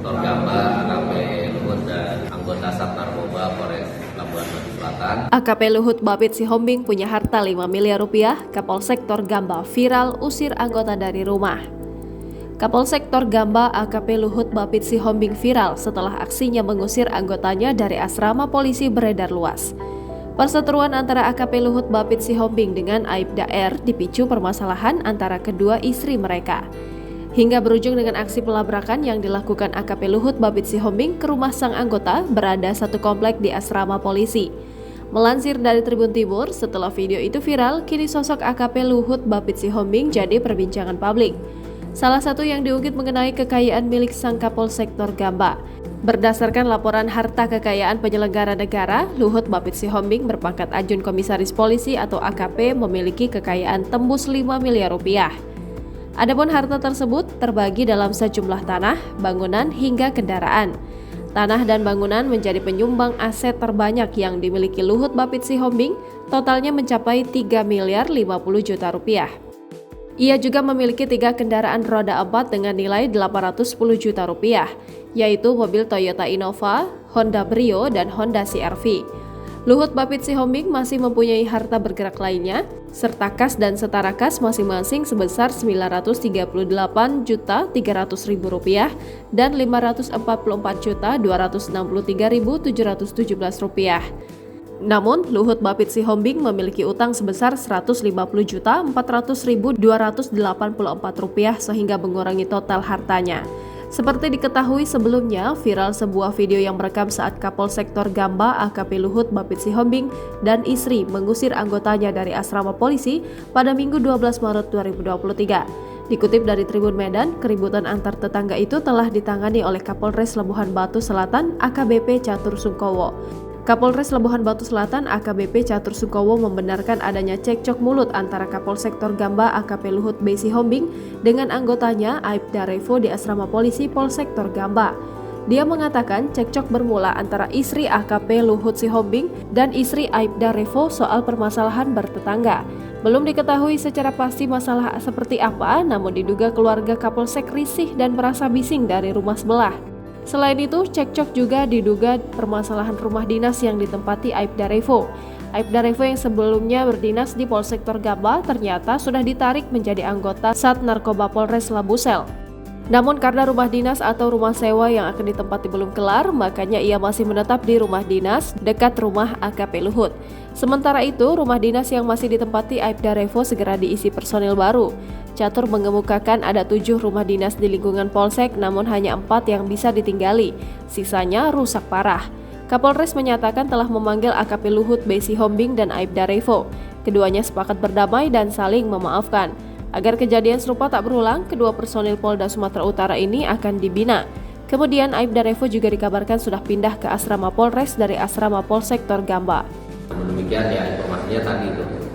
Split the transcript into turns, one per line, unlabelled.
Sektor Gamba, AKP Luhut dan anggota Sat Narkoba Polres Labuhan Batu Selatan.
AKP Luhut Bapit Sihombing punya harta 5 miliar rupiah, Kapolsektor Gamba viral usir anggota dari rumah. Kapolsektor Gamba AKP Luhut Bapit Sihombing viral setelah aksinya mengusir anggotanya dari asrama polisi beredar luas. Perseteruan antara AKP Luhut Bapit Sihombing dengan Aibda R dipicu permasalahan antara kedua istri mereka. Hingga berujung dengan aksi pelabrakan yang dilakukan AKP Luhut Bapit Sihombing ke rumah sang anggota berada satu komplek di asrama polisi. Melansir dari Tribun Timur, setelah video itu viral, kini sosok AKP Luhut Bapit Sihombing jadi perbincangan publik. Salah satu yang diungkit mengenai kekayaan milik sang Kapolsektor Gamba. Berdasarkan laporan harta kekayaan penyelenggara negara, Luhut Bapit Sihombing berpangkat Ajun Komisaris Polisi atau AKP memiliki kekayaan tembus 5 miliar rupiah. Adapun harta tersebut terbagi dalam sejumlah tanah, bangunan, hingga kendaraan. Tanah dan bangunan menjadi penyumbang aset terbanyak yang dimiliki Luhut Bapit Sihombing, totalnya mencapai 3 miliar 50 juta rupiah. Ia juga memiliki 3 kendaraan roda 4 dengan nilai 810 juta rupiah, yaitu mobil Toyota Innova, Honda Brio, dan Honda CR-V. Luhut Bapit Sihombing masih mempunyai harta bergerak lainnya, serta kas dan setara kas masing-masing sebesar Rp938.300.000 dan Rp544.263.717. Namun, Luhut Bapit Sihombing memiliki utang sebesar Rp150.400.284 sehingga mengurangi total hartanya. Seperti diketahui sebelumnya, viral sebuah video yang merekam saat Kapolsektor Gamba AKP Luhut Bapit Sihombing dan istri mengusir anggotanya dari asrama polisi pada Minggu 12 Maret 2023. Dikutip dari Tribun Medan, keributan antar tetangga itu telah ditangani oleh Kapolres Labuhan Batu Selatan AKBP Catur Sungkowo. Kapolres Labuhan Batu Selatan AKBP Catur Sungkowo membenarkan adanya cekcok mulut antara Kapolsektor Gamba AKP Luhut B. Sihombing dengan anggotanya Aibda Revo di asrama polisi Polsektor Gamba. Dia mengatakan cekcok bermula antara istri AKP Luhut Sihombing dan istri Aibda Revo soal permasalahan bertetangga. Belum diketahui secara pasti masalah seperti apa, namun diduga keluarga Kapolsek risih dan merasa bising dari rumah sebelah. Selain itu, cekcok juga diduga permasalahan rumah dinas yang ditempati Aibda Revo. Aibda Revo yang sebelumnya berdinas di Polsektor Gamba ternyata sudah ditarik menjadi anggota Sat Narkoba Polres Labusel. Namun karena rumah dinas atau rumah sewa yang akan ditempati belum kelar, makanya ia masih menetap di rumah dinas dekat rumah AKP Luhut. Sementara itu, rumah dinas yang masih ditempati Aibda Revo segera diisi personil baru. Catur mengemukakan ada 7 rumah dinas di lingkungan Polsek, namun hanya 4 yang bisa ditinggali. Sisanya rusak parah. Kapolres menyatakan telah memanggil AKP Luhut B. Sihombing dan Aibda Revo. Keduanya sepakat berdamai dan saling memaafkan. Agar kejadian serupa tak berulang, kedua personil Polda Sumatera Utara ini akan dibina. Kemudian Aibda Revo juga dikabarkan sudah pindah ke asrama Polres dari asrama Polsektor Gamba.
Namun demikian ya informasinya tadi itu.